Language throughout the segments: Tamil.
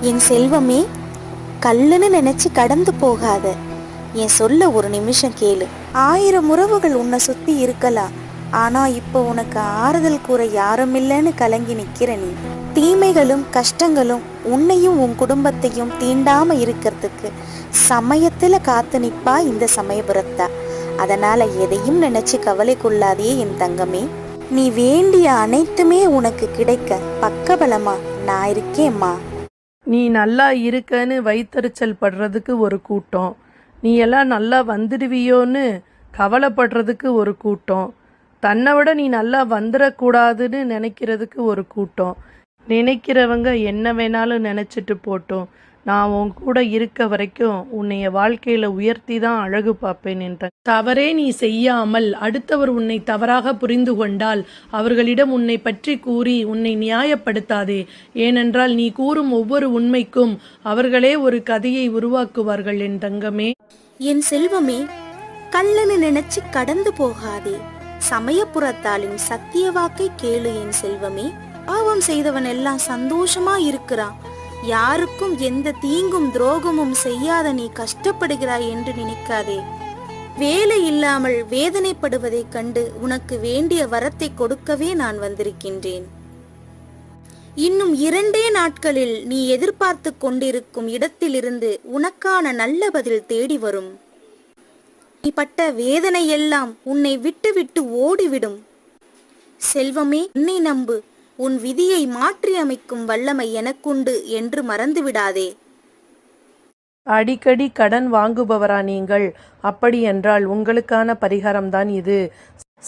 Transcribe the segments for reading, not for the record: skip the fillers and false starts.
என் செல்வமே, கல்லுன்னு நினைச்சு கடந்து போகாத. என் சொல்ல ஒரு நிமிஷம் கேளு. 1000 உறவுகள் உன்னை சுத்தி இருக்கலாம், ஆனா இப்போ உனக்கு ஆறுதல் கூற யாரும் இல்லைன்னு கலங்கி நிக்கிற நீ. தீமைகளும் கஷ்டங்களும் உன்னையும் உன் குடும்பத்தையும் தீண்டாம இருக்கிறதுக்கு சமயத்துல காத்து நிப்பா இந்த சமயபுரத்தா. அதனால எதையும் நினைச்சு கவலை கொள்ளாதே என் தங்கமே. நீ வேண்டிய அனைத்துமே உனக்கு கிடைக்க பக்கபலமா நான் இருக்கேம்மா. நீ நல்லா இருக்கன்னு வயித்தறிச்சல் படுறதுக்கு ஒரு கூட்டம், நீ எல்லாம் நல்லா வந்துடுவியோன்னு கவலைப்படுறதுக்கு ஒரு கூட்டம், தன்னை விட நீ நல்லா வந்துடக்கூடாதுன்னு நினைக்கிறதுக்கு ஒரு கூட்டம். நினைக்கிறவங்க என்ன வேணாலும் நினச்சிட்டு போட்டோம், நான் உன் கூட இருக்க வரைக்கும் உன்னைய வாழ்க்கையில் உயர்த்தி தான் அழகு பார்ப்பேன் என்ற தவறே நீ செய்யாமல் அடுத்தவர் உன்னை தவறாக புரிந்து கொண்டால் அவர்களிடம் உன்னை பற்றி கூறி உன்னை நியாயப்படுத்தாதே. ஏனென்றால் நீ கூறும் ஒவ்வொரு உண்மைக்கும் அவர்களே ஒரு கதையை உருவாக்குவார்கள் என் தங்கமே. என் செல்வமே, கல்லன்னு நினைச்சு கடந்து போகாதே. சமயபுரத்தாளின் சத்திய வாக்கை கேளு என் செல்வமே. பாவம் செய்தவன் எல்லாம் சந்தோஷமா இருக்கிறான். யாருக்கும் எந்த தீங்கும் துரோகமும் செய்யாத நீ கஷ்டப்படுகிறாய் என்று நினைக்காதே. வேலை இல்லாமல் வேதனைப்படுவதைக் கண்டு உனக்கு வேண்டிய வரத்தை கொடுக்கவே நான் வந்திருக்கின்றேன். இன்னும் 2 நாட்களில் நீ எதிர்பார்த்து கொண்டிருக்கும் இடத்திலிருந்து உனக்கான நல்ல பதில் தேடி வரும். நீ பட்ட வேதனை எல்லாம் உன்னை விட்டு விட்டு ஓடிவிடும். செல்வமே, என்னை நம்பு. உன் விதியை மாற்றி அமைக்கும் வல்லமை எனக்குண்டு என்று மறந்துவிடாதே. அடிக்கடி கடன் வாங்குபவரா நீங்கள்? அப்படி என்றால் உங்களுக்கான பரிகாரம்தான் இது.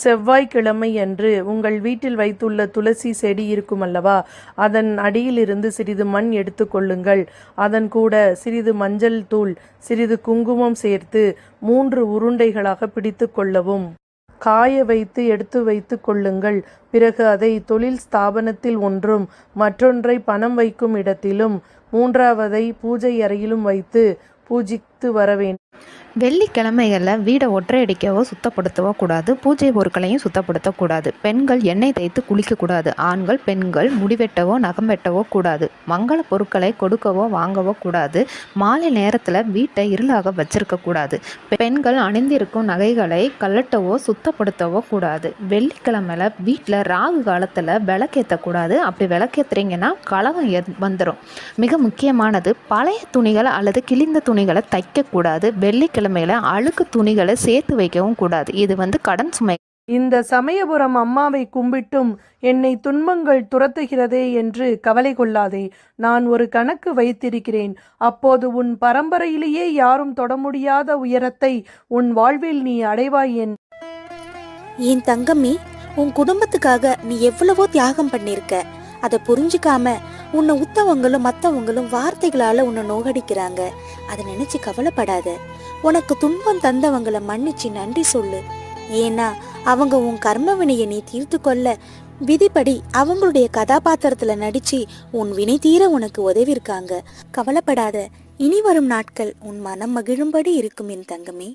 செவ்வாய்க்கிழமை அன்று உங்கள் வீட்டில் வைத்துள்ள துளசி செடி இருக்கும் அல்லவா, அதன் அடியிலிருந்து சிறிது மண் எடுத்து கொள்ளுங்கள். அதன் கூட சிறிது மஞ்சள் தூள், சிறிது குங்குமம் சேர்த்து 3 உருண்டைகளாக பிடித்து கொள்ளவும். காய வைத்து எடுத்து வைத்து கொள்ளுங்கள். பிறகு அதை தொழில் ஸ்தாபனத்தில் ஒன்றும், மற்றொன்றை பணம் வைக்கும் இடத்திலும், 3வதை பூஜை அறையிலும் வைத்து பூஜித்து வர வேண்டும். வெள்ளிக்கிழமைகளில் வீடை ஒற்றையடிக்கவோ சுத்தப்படுத்தவோ கூடாது. பூஜை பொருட்களையும் சுத்தப்படுத்தக்கூடாது. பெண்கள் எண்ணெய் தேய்த்து குளிக்கக்கூடாது. ஆண்கள் பெண்கள் முடிவெட்டவோ நகம் வெட்டவோ கூடாது. மங்கள பொருட்களை கொடுக்கவோ வாங்கவோ கூடாது. மாலை நேரத்தில் வீட்டை இருளாக வச்சிருக்கக்கூடாது. பெண்கள் அணிந்திருக்கும் நகைகளை கலட்டவோ சுத்தப்படுத்தவோ கூடாது. வெள்ளிக்கிழமையில் வீட்டில் ராகு காலத்தில் விளக்கேற்றக்கூடாது. அப்படி விளக்கேற்றுறீங்கன்னா கலகம் வந்துடும். மிக முக்கியமானது, பழைய துணிகளை அல்லது கிழிந்த துணிகளை தைக்கக்கூடாது. வெள்ளிக்கிழமையில அழுக்கு துணிகளை சேர்த்து வைக்கவும் கூடாது. இது கடன் சுமை. இந்த சமயபுரம் அம்மாவை கும்பிட்டும் என்னை துன்பங்கள் துரத்துகிறதே என்று கவலை கொள்ளாதே. நான் ஒரு கணக்கு வைத்திருக்கிறேன். அப்போது உன் பரம்பரையிலேயே யாரும் தொட முடியாத உயரத்தை உன் வாழ்வில் நீ அடைவாய். என் தங்கமே, உன் குடும்பத்துக்காக நீ எவ்வளவோ தியாகம் பண்ணிருக்க. அதை புரிஞ்சுக்காம உன்னை உத்தவங்களும் மற்றவங்களும் வார்த்தைகளால உன்னை நோகடிக்கிறாங்க. அதை நினைச்சு கவலைப்படாத. உனக்கு துன்பம் தந்தவங்களை மன்னிச்சு நன்றி சொல்லு. ஏன்னா அவங்க உன் கர்ம வினையை நீ தீர்த்து கொள்ள விதிப்படி அவங்களுடைய கதாபாத்திரத்துல நடிச்சு உன் வினை தீர உனக்கு உதவிருக்காங்க. கவலைப்படாத. இனி வரும் நாட்கள் உன் மனம் மகிழும்படி இருக்கும் என் தங்கமே.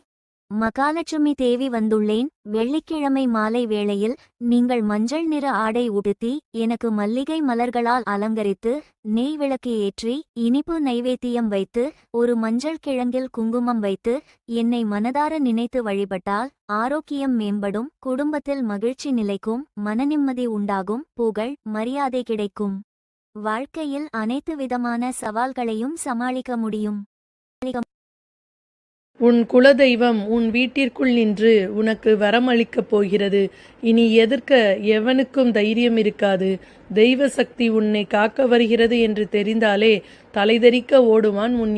மகாலட்சுமி தேவி வந்துள்ளேன். வெள்ளிக்கிழமை மாலை வேளையில் நீங்கள் மஞ்சள் நிற ஆடை உடுத்தி எனக்கு மல்லிகை மலர்களால் அலங்கரித்து நெய் விளக்கு ஏற்றி இனிப்பு நைவேத்தியம் வைத்து ஒரு மஞ்சள் கிழங்கில் குங்குமம் வைத்து என்னை மனதார நினைத்து வழிபட்டால் ஆரோக்கியம் மேம்படும், குடும்பத்தில் மகிழ்ச்சி நிலைக்கும், மனநிம்மதி உண்டாகும், புகழ் மரியாதை கிடைக்கும். வாழ்க்கையில் அனைத்து விதமான சவால்களையும் சமாளிக்க முடியும். உன் குலதெய்வம் உன் வீட்டிற்குள் நின்று உனக்கு வரமளிக்கப் போகிறது. இனி எதிர்க்க எவனுக்கும் தைரியம் இருக்காது. தெய்வ சக்தி உன்னை காக்க வருகிறது என்று தெரிந்தாலே தலைதெறிக்க ஓடுவான் உன்.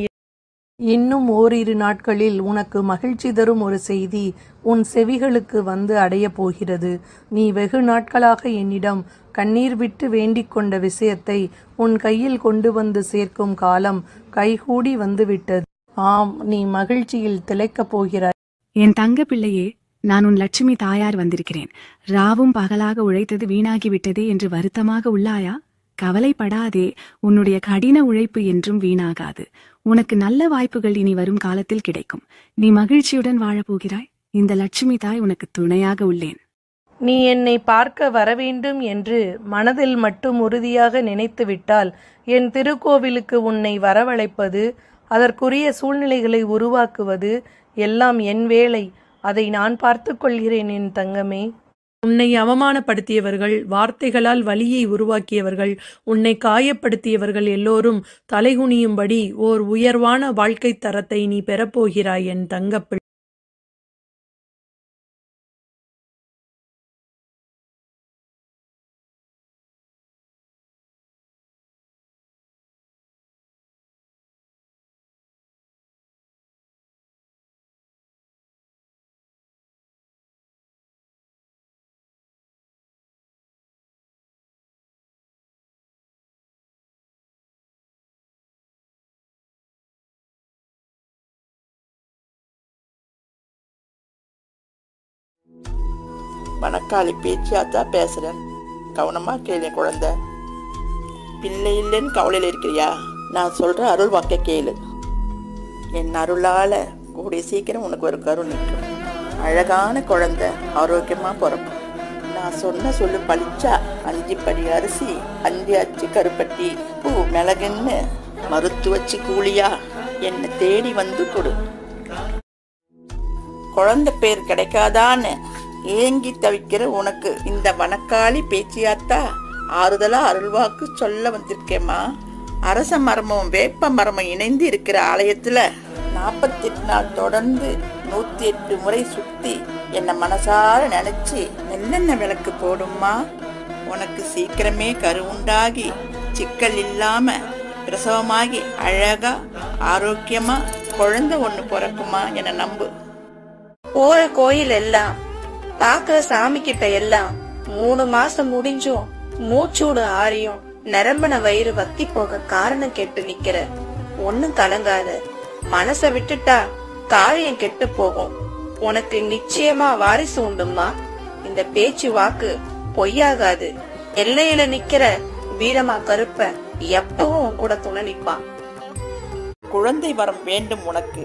இன்னும் ஓரிரு நாட்களில் உனக்கு மகிழ்ச்சி தரும் ஒரு செய்தி உன் செவிகளுக்கு அடைய போகிறது. நீ வெகு நாட்களாக என்னிடம் கண்ணீர் விட்டு வேண்டிக் கொண்ட விஷயத்தை உன் கையில் கொண்டு சேர்க்கும் காலம் கைகூடி வந்துவிட்டது. ஆம், நீ மகிழ்ச்சியில் திளைக்கப் போகிறாய். என் தங்க பிள்ளையே, நான் உன் லட்சுமி தாயார் வந்திருக்கிறேன். ராவும் பகலாக உழைத்தது வீணாகிவிட்டதே என்று வருத்தமாக உள்ளாயா? கவலைப்படாதே. உன்னுடைய கடின உழைப்பு என்றும் வீணாகாது. உனக்கு நல்ல வாய்ப்புகள் இனி வரும் காலத்தில் கிடைக்கும். நீ மகிழ்ச்சியுடன் வாழப்போகிறாய். இந்த லட்சுமி தாய் உனக்கு துணையாக உள்ளேன். நீ என்னை பார்க்க வரவேண்டும் என்று மனதில் மட்டும் உறுதியாக நினைத்துவிட்டால் என் திருக்கோவிலுக்கு உன்னை வரவழைப்பது, அதற்குரிய சூழ்நிலைகளை உருவாக்குவது எல்லாம் என் வேலை. அதை நான் பார்த்து கொள்கிறேன் என் தங்கமே. உன்னை அவமானப்படுத்தியவர்கள், வார்த்தைகளால் வலியை உருவாக்கியவர்கள், உன்னை காயப்படுத்தியவர்கள் எல்லோரும் தலைகுனியும்படி ஓர் உயர்வான வாழ்க்கை தரத்தை நீ பெறப்போகிறாய் என் தங்கப்பிள்ளை. மணக்காளி பேச்சியாத்தா பேசுறேன். கவனமா கேளு குழந்தை. பிள்ளை இல்லைன்னு கவலையில் இருக்கிறியா? நான் சொல்ற அருள் வாக்க கேளு. என் அருளால கூடிய சீக்கிரம் உனக்கு ஒரு கரு நிற்கும். அழகான குழந்தை ஆரோக்கியமா பிறக்கும். நான் சொன்ன சொல்லு பழிச்சா 5 படி அரிசி, 5 அச்சு கருப்பட்டி, பூ, மிளகுன்னு மருத்துவச்சி கூலியா என்னை தேடி வந்து கொடு. குழந்தை பேர் கிடைக்காதான்னு ஏங்கி தவிக்கிற உனக்கு இந்த வனக்காளி பேச்சியாத்தா ஆறுதலா அருள்வாக்கு சொல்ல வந்திருக்கேம்மா. அரச மரமும் வேப்ப மரமும் இணைந்து இருக்கிற ஆலயத்துல 48 நாள் தொடர்ந்து 108 முறை சுத்தி என்னை மனசார நினைச்சு நெல்லெண்ணெய் விளக்கு போடும்மா. உனக்கு சீக்கிரமே கரு உண்டாகி சிக்கல் இல்லாம பிரசவமாகி அழகா ஆரோக்கியமா குழந்தை ஒண்ணு பிறக்குமா. என்னை நம்பு. போற கோயில் எல்லாம் பாக்குற சாமி கிட்ட எல்லாம் 3 மாசம் முடிஞ்சும் மூச்சூடு ஆறியும் நிரம்பின வயிறு வத்தி போக காரணம் கேட்டு நிக்கிற. ஒண்ணும் கலங்காத. மனச விட்டுட்டா காரியம் கெட்டு போகும். உனக்கு நிச்சயமா வாரிசு உண்டுமா. இந்த பேச்சு வாக்கு பொய்யாகாது. எல்லையில நிக்கிற வீரமா கருப்ப எப்பவும் கூட துணை நிப்பான். குழந்தை வரம் வேண்டும் உனக்கு.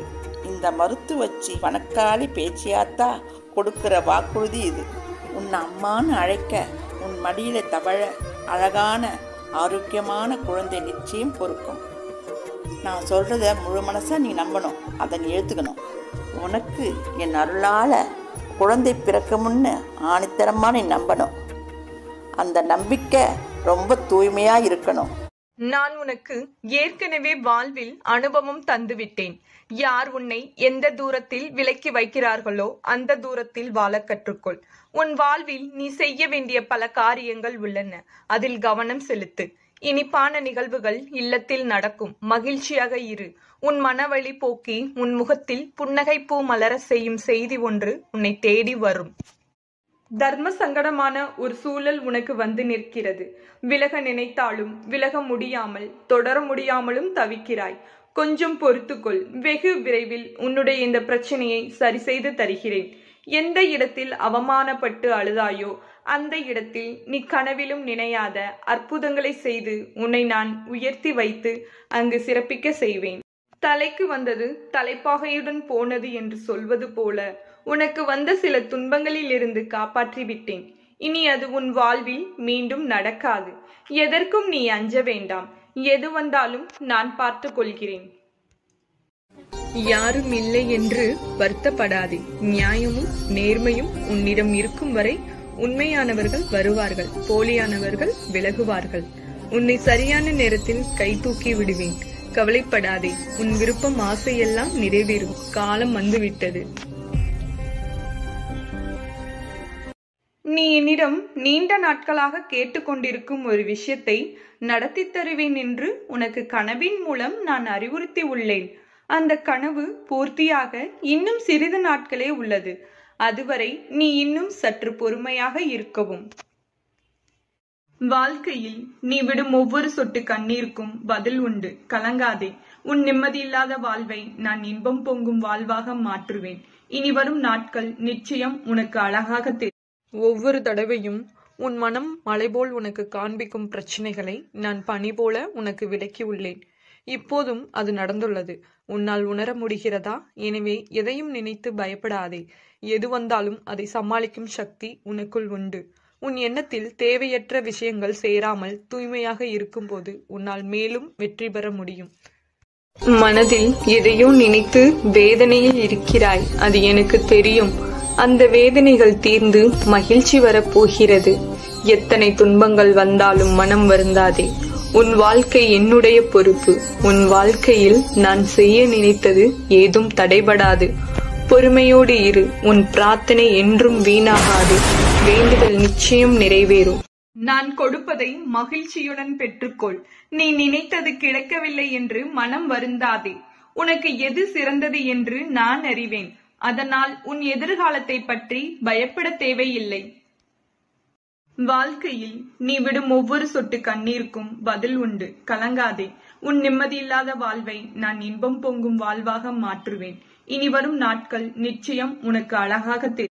இந்த மருத்துவச்சி வனக்காளி பேச்சியாத்தா கொடுக்கிற வாக்குறுதி இது. உன் அம்மான்னு அழைக்க, உன் மடியில தவழ அழகான ஆரோக்கியமான குழந்தை நிச்சயம் பொறுக்கும். நான் சொல்றத முழு மனசா நீ நம்பணும். அதை நீ எழுத்துக்கணும். உனக்கு என் அருளால குழந்தை பிறக்கும்னு ஆணித்தரமா நீ நம்பணும். அந்த நம்பிக்கை ரொம்ப தூய்மையா இருக்கணும். நான் உனக்கு ஏற்கனவே வாழ்வில் அனுபவம் தந்துவிட்டேன். யார் உன்னை எந்த தூரத்தில் விலக்கி வைக்கிறார்களோ அந்த தூரத்தில் வாழ கற்றுக்கொள். உன் வாழ்வில் நீ செய்ய வேண்டிய பல காரியங்கள் உள்ளன. அதில் கவனம் செலுத்து. இனிப்பான நிகழ்வுகள் இல்லத்தில் நடக்கும். மகிழ்ச்சியாக இரு. உன் மனவழி போக்கி உன் முகத்தில் புன்னகை பூ மலர செய்யும் செய்தி ஒன்று உன்னை தேடி வரும். தர்ம சங்கடமான ஒரு சூழல் உனக்கு வந்து நிற்கிறது. விலக நினைத்தாலும் விலக முடியாமல், தொடர முடியாமலும் தவிக்கிறாய். கொஞ்சம் பொறுத்துக்கொள். வெகு விரைவில் உன்னுடைய இந்த பிரச்சனையை சரி செய்து தருகிறேன். எந்த இடத்தில் அவமானப்பட்டு அழுதாயோ அந்த இடத்தில் நீ கனவிலும் நினையாத அற்புதங்களை செய்து உன்னை நான் உயர்த்தி வைத்து அங்கு சிறப்பிக்க செய்வேன். தலைக்கு வந்தது தலைப்பாகையுடன் போனது என்று சொல்வது போல உனக்கு வந்த சில துன்பங்களில் இருந்து காப்பாற்றி விட்டேன். இனி அது உன் வாழ்வில் மீண்டும் நடக்காது. எதற்கும் நீ அஞ்ச வேண்டாம். எது வந்தாலும் நான் பார்த்து கொள்கிறேன். யாரும் இல்லை என்று வருத்தப்படாதே. நியாயமும் நேர்மையும் உன்னிடம் இருக்கும் வரை உண்மையானவர்கள் வருவார்கள், போலியானவர்கள் விலகுவார்கள். உன்னை சரியான நேரத்தில் கை தூக்கி விடுவேன். கவலைப்படாதே. உன் விருப்பம் ஆசையெல்லாம் நிறைவேறும். காலம் வந்துவிட்டது. நீ என்னிடம் நீண்ட நாட்களாக கேட்டுக்கொண்டிருக்கும் ஒரு விஷயத்தை நடத்தி தருவேன் என்று உனக்கு கனவின் மூலம் நான் அறிவுறுத்தி உள்ளேன். அந்த கனவு பூர்த்தியாக இன்னும் சிறிது நாட்களே உள்ளது. அதுவரை நீ இன்னும் சற்று பொறுமையாக இருக்கவும். வாழ்க்கையில் நீ விடும் ஒவ்வொரு சொட்டு கண்ணீருக்கும் பதில் உண்டு. கலங்காதே. உன் நிம்மதியில்லாத வாழ்வை நான் இன்பம் பொங்கும் வாழ்வாக மாற்றுவேன். இனி வரும் நாட்கள் நிச்சயம் உனக்கு அழகாக தெரியும். ஒவ்வொரு தடவையும் உன் மனம் மலை போல் உனக்கு காண்பிக்கும் பிரச்சனைகளை நான் பனி போல உனக்கு விலக்கி உள்ளேன். இப்போதும் அது நடந்துள்ளது. உன்னால் உணர முடிகிறதா? எனவே எதையும் நினைத்து பயப்படாதே. எது வந்தாலும் அதை சமாளிக்கும் சக்தி உனக்குள் உண்டு. உன் எண்ணத்தில் தேவையற்ற விஷயங்கள் சேராமல் தூய்மையாக இருக்கும்போது உன்னால் மேலும் வெற்றி பெற முடியும். மனதில் எதையோ நினைத்து வேதனையில் இருக்கிறாய், அது எனக்கு தெரியும். அந்த வேதனைகள் தீர்ந்து மகிழ்ச்சி வரப்போகிறது. எத்தனை துன்பங்கள் வந்தாலும் மனம் வருந்தாதே. உன் வாழ்க்கை என்னுடைய பொறுப்பு. உன் வாழ்க்கையில் நான் செய்ய நினைத்தது ஏதும் தடைபடாது. பொறுமையோடு இரு. உன் பிரார்த்தனை என்றும் வீணாகாது. வேண்டுதல் நிச்சயம் நிறைவேறும். நான் கொடுப்பதை மகிழ்ச்சியுடன் பெற்றுக்கொள். நீ நினைத்தது கிடைக்கவில்லை என்று மனம் வருந்தாதே. உனக்கு எது சிறந்தது என்று நான் அறிவேன். அதனால் உன் எதிர்காலத்தை பற்றி பயப்பட தேவையில்லை. வாழ்க்கையில் நீ விடும் ஒவ்வொரு சொட்டு கண்ணீருக்கும் பதில் உண்டு. கலங்காதே. உன் நிம்மதியில்லாத வாழ்வை நான் இன்பம் பொங்கும் வாழ்வாக மாற்றுவேன். இனி வரும் நாட்கள் நிச்சயம் உனக்கு அழகாக தெரியும்.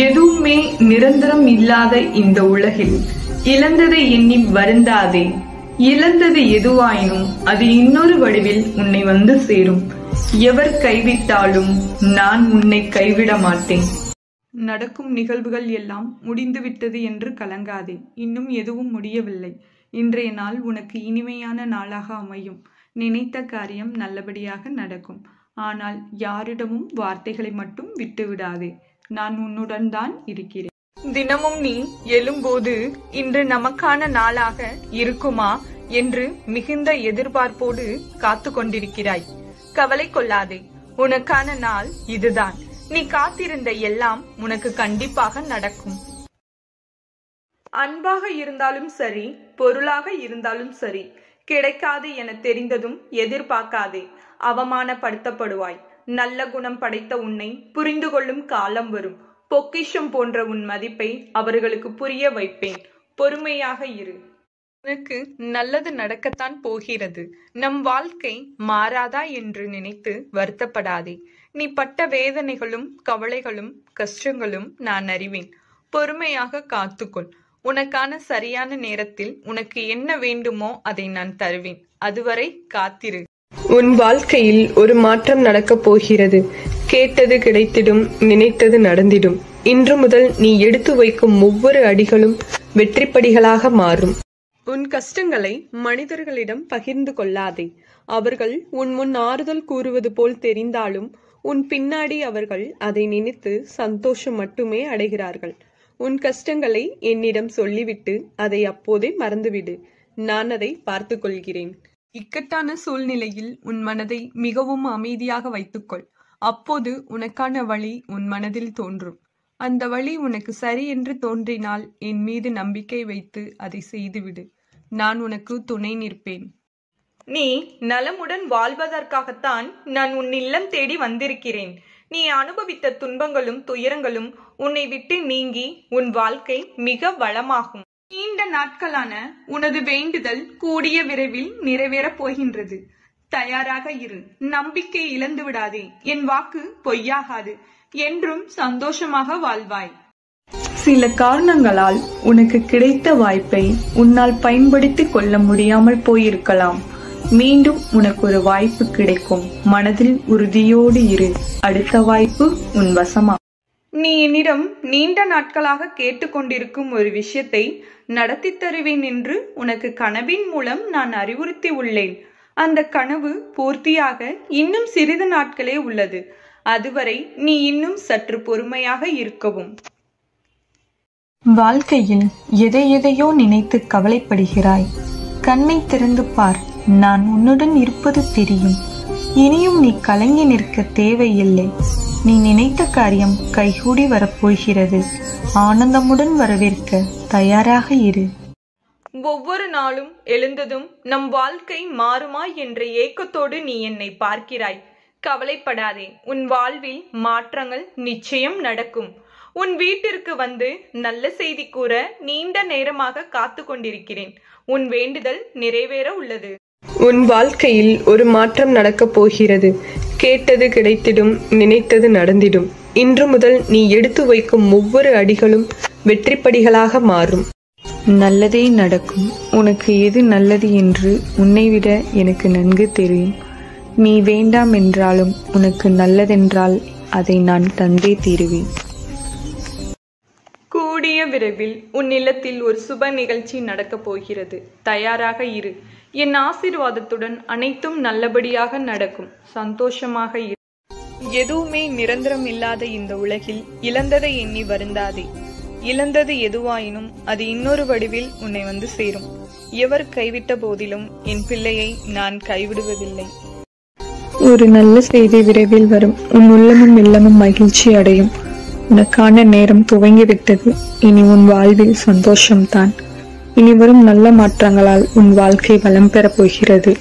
எதுவுமே நிரந்தரம் இல்லாத இந்த உலகில் இழந்ததை எண்ணி வருந்தாதே. இழந்தது எதுவாயினும் அது இன்னொரு வடிவில் உன்னை வந்து சேரும். எவர் கைவிட்டாலும் நான் உன்னை கைவிட மாட்டேன். நடக்கும் நிகழ்வுகள் எல்லாம் முடிந்துவிட்டது என்று கலங்காதே. இன்னும் எதுவும் முடியவில்லை. இன்றைய நாள் உனக்கு இனிமையான நாளாக அமையும். நினைத்த காரியம் நல்லபடியாக நடக்கும். ஆனால் யாரிடமும் வார்த்தைகளை மட்டும் விட்டுவிடாதே. நான் உன்னுடன் தான் இருக்கிறேன். தினமும் நீ எழும்போது இன்று நமக்கான நாளாக இருக்குமா என்று மிகுந்த எதிர்பார்ப்போடு காத்து கொண்டிருக்கிறாய். கவலை கொள்ளாதே. உனக்கான நாள் இதுதான். நீ காத்திருந்த எல்லாம் உனக்கு கண்டிப்பாக நடக்கும். அன்பாக இருந்தாலும் சரி, பொருளாக இருந்தாலும் சரி, கிடைக்காது என தெரிந்ததும் எதிர்பார்க்காதே. அவமானப்படுத்தப்படுவாய். நல்ல குணம் படைத்த உன்னை புரிந்து கொள்ளும் காலம் வரும். பொக்கிஷம் போன்ற உன் மதிப்பை அவர்களுக்கு புரிய வைப்பேன். பொறுமையாக இரு. உனக்கு நல்லது நடக்கத்தான் போகிறது. நம் வாழ்க்கை மாறாதா என்று நினைத்து வருத்தப்படாதே. நீ பட்ட வேதனைகளும் கவலைகளும் கஷ்டங்களும் நான் அறிவேன். பொறுமையாக காத்துக்கொள். உனக்கான சரியான நேரத்தில் உனக்கு என்ன வேண்டுமோ அதை நான் தருவேன். அதுவரை காத்திரு. உன் வாழ்க்கையில் ஒரு மாற்றம் நடக்கப் போகிறது. கேட்டது கிடைத்திடும், நினைத்தது நடந்திடும். இன்று முதல் நீ எடுத்து வைக்கும் ஒவ்வொரு அடிகளும் வெற்றிப்படிகளாக மாறும். உன் கஷ்டங்களை மனிதர்களிடம் பகிர்ந்து கொள்ளாதே. அவர்கள் உன் முன் ஆறுதல் கூறுவது போல் தெரிந்தாலும் உன் பின்னாடி அவர்கள் அதை நினைத்து சந்தோஷம் மட்டுமே அடைகிறார்கள். உன் கஷ்டங்களை என்னிடம் சொல்லிவிட்டு அதை அப்போதே மறந்துவிடு. நான் அதை பார்த்து கொள்கிறேன். இக்கட்டான சூழ்நிலையில் உன் மனதை மிகவும் அமைதியாக வைத்துக்கொள். அப்போது உனக்கான வழி உன் மனதில் தோன்றும். அந்த வழி உனக்கு சரி என்று தோன்றினால் என் மீது நம்பிக்கை வைத்து அதை செய்துவிடு. நான் உனக்கு துணை நிற்பேன். நீ நலமுடன் வாழ்வதற்காகத்தான் நான் உன் இல்லம் தேடி வந்திருக்கிறேன். நீ அனுபவித்த துன்பங்களும் துயரங்களும் உன்னை விட்டு நீங்கி உன் வாழ்க்கை மிக வளமாகும். நீண்ட நாட்களான உனது வேண்டுதல் கூடிய விரைவில் நிறைவேறப் போகின்றது. தயாராக இரு. நம்பிக்கை இழந்து விடாதே. என் வாக்கு பொய்யாகாது. என்றும் சந்தோஷமாக வாழ்வாய். சில காரணங்களால் உனக்கு கிடைத்த வாய்ப்பை உன்னால் பயன்படுத்திக் கொள்ள முடியாமல் போயிருக்கலாம். மீண்டும் உனக்கு ஒரு வாய்ப்பு கிடைக்கும். மனதில் உறுதியோடு இரு. அடுத்த வாய்ப்பு உன் வசமா. நீ என்னிடம் நீண்ட நாட்களாக கேட்டுக்கொண்டிருக்கும் ஒரு விஷயத்தை நடத்தி தருவேன் என்று உனக்கு கனவின் மூலம் நான் அறிவுறுத்தி உள்ளேன். அந்த கனவு பூர்த்தியாக இன்னும் சிறிது நாட்களே உள்ளது. அதுவரை நீ இன்னும் சற்று பொறுமையாக இருக்கவும். வாழ்க்கையில் எதையோ நினைத்து கவலைப்படுகிறாய். கண்ணை திறந்து பார். நான் உன்னுடன் இருப்பது தெரியும். இனியும் நீ கலங்கி நிற்க தேவையில்லை. நீ நினைத்த காரியம் கைகூடி வரப்போகிறது. ஆனந்தமுடன் வரவேற்க தயாராக இரு. ஒவ்வொரு நாளும் எழுந்ததும் நம் வாழ்க்கை மாறுமா என்ற ஏக்கத்தோடு நீ என்னை பார்க்கிறாய். கவலைப்படாதே. உன் வாழ்வில் மாற்றங்கள் நிச்சயம் நடக்கும். உன் வீட்டிற்கு வந்து நல்ல செய்தி கூற நீண்ட நேரமாக காத்து கொண்டிருக்கிறேன். உன் வேண்டுதல் நிறைவேற உள்ளது. உன் வாழ்க்கையில் ஒரு மாற்றம் நடக்கப் போகிறது. கேட்டது கிடைத்திடும், நினைத்தது நடந்திடும். இன்று முதல் நீ எடுத்து வைக்கும் ஒவ்வொரு அடிகளும் வெற்றிப்படிகளாக மாறும். நல்லதே நடக்கும். உனக்கு எது நல்லது என்று உன்னை விட எனக்கு நன்கு தெரியும். நீ வேண்டாம் என்றாலும் உனக்கு நல்லதென்றால் அதை நான் தந்தே தீருவேன். கூடிய விரைவில் உன் இல்லத்தில் ஒரு சுப நிகழ்ச்சி நடக்கப் போகிறது. தயாராக இரு. என் ஆசீர்வாதத்துடன் அனைத்தும் நல்லபடியாக நடக்கும். சந்தோஷமாக இரு. எதுவுமே நிரந்தரம் இல்லாத இந்த உலகில் இழந்ததை எண்ணி வருந்தாதே. இழந்தது எதுவாயினும் அது இன்னொரு வடிவில் உன்னை வந்து சேரும். எவர் கைவிட்ட போதிலும் என் பிள்ளையை நான் கைவிடுவதில்லை. ஒரு நல்ல செய்தி விரைவில் வரும். உன் உள்ளமும் இல்லமும் மகிழ்ச்சி அடையும். உனக்கான நேரம் துவங்கிவிட்டது. இனி உன் வாழ்வில் சந்தோஷம்தான். இனி வரும் நல்ல மாற்றங்களால் உன் வாழ்க்கை வளம் பெறப் போகிறது.